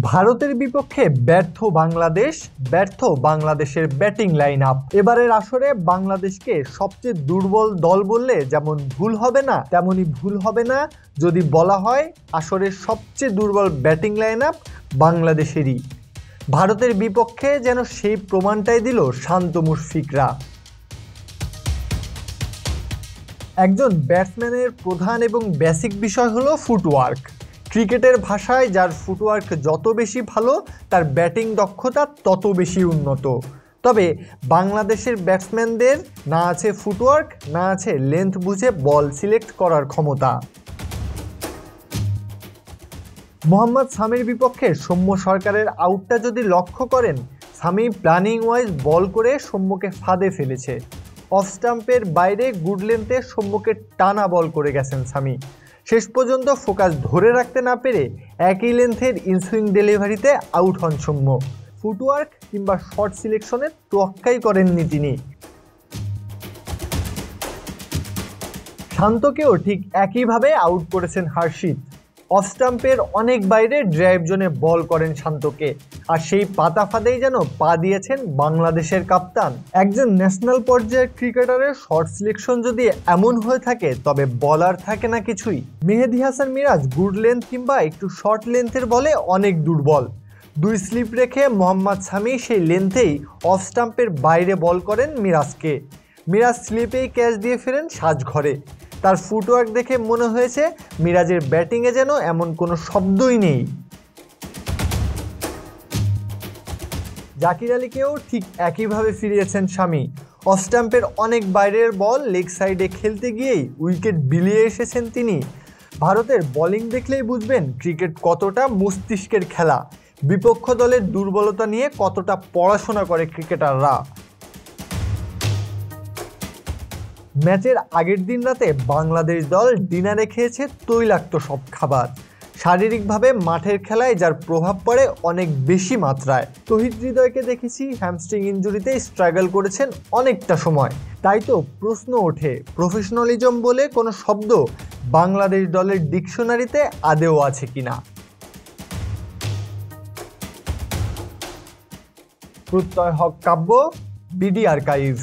ভারতের বিপক্ষে ব্যর্থ বাংলাদেশের ব্যাটিং লাইন আপ। এবারের আসরে বাংলাদেশকে সবচেয়ে দুর্বল দল বললে যেমন ভুল হবে না, তেমনই ভুল হবে না যদি বলা হয় আসরের সবচেয়ে দুর্বল ব্যাটিং লাইন আপ বাংলাদেশেরই। ভারতের বিপক্ষে যেন সেই প্রমাণটাই দিল শান্ত মুশফিকরা। একজন ব্যাটসম্যানের প্রধান এবং বেসিক বিষয় হলো ফুটওয়ার্ক। ক্রিকেটের ভাষায় যার ফুটওয়ার্ক যত বেশি ভালো, তার ব্যাটিং দক্ষতা তত বেশি উন্নত। তবে বাংলাদেশের ব্যাটসম্যানদের না আছে ফুটওয়ার্ক, না আছে লেন্থ বুঝে বল সিলেক্ট করার ক্ষমতা। মোহাম্মদ সামির বিপক্ষে সৌম্য সরকারের আউটটা যদি লক্ষ্য করেন, সামি প্ল্যানিং ওয়াইজ বল করে সৌম্যকে ফাঁদে ফেলেছে। অফ স্টাম্পের বাইরে গুড লেন্থে সৌম্যকে টানা বল করে গেছেন সামি। শেষ পর্যন্ত ফোকাস ধরে রাখতে না পেরে একই লেন্থের ইনসুইং ডেলিভারিতে আউট হন সৌম্য। ফুটওয়ার্ক কিংবা শট সিলেকশনের তোয়াক্কাই করেননি তিনি। শান্তকেও ঠিক একইভাবে আউট করেছেন হর্ষিত। অফ স্টাম্পের অনেক বাইরে ড্রাইভ জোনে বল করেন শান্তকে, আর সেই পাতা ফাঁদেই যেন পা দিয়েছেন বাংলাদেশের কাপ্তান। একজন ন্যাশনাল পর্যায়ের ক্রিকেটারের শর্ট সিলেকশন যদি এমন হয়ে থাকে, তবে বলার থাকে না কিছুই। মেহেদী হাসান মিরাজ গুড লেন্থ কিংবা একটু শর্ট লেন্থের বলে অনেক দুর্বল। দুই স্লিপ রেখে মোহাম্মদ সামি সেই লেন্থেই অফ স্টাম্পের বাইরে বল করেন মিরাজকে। মিরাজ স্লিপেই ক্যাচ দিয়ে ফেরেন সাজঘরে। তার ফুটওয়ার্ক দেখে মনে হয়েছে মিরাজের ব্যাটিংয়ে যেন এমন কোনো শব্দই নেই। জাকির আলীকেও ঠিক একইভাবে ফিরিয়েছেন শামি। অফ স্টাম্পের অনেক বাইরের বল লেগ সাইডে খেলতে গিয়েই উইকেট বিলিয়ে এসেছেন তিনি। ভারতের বোলিং দেখলেই বুঝবেন ক্রিকেট কতটা মস্তিষ্কের খেলা, বিপক্ষ দলের দুর্বলতা নিয়ে কতটা পড়াশোনা করে ক্রিকেটাররা। ম্যাচের আগের দিন রাতে বাংলাদেশ দল ডিনারে খেয়েছে তৈলাক্ত সব খাবার। শারীরিকভাবে মাঠের খেলায় যার প্রভাব পড়ে অনেক বেশি মাত্রায়। তহিদ হৃদয়কে দেখেছি হ্যামস্ট্রিং ইনজুরিতে স্ট্রাগল করেছেন অনেকটা সময়। তাই তো প্রশ্ন ওঠে, প্রফেশনালিজম বলে কোনো শব্দ বাংলাদেশ দলের ডিকশনারিতে আদেও আছে কিনা। প্রত্যয় হক কাব্য, বিডি আর্কাইভ।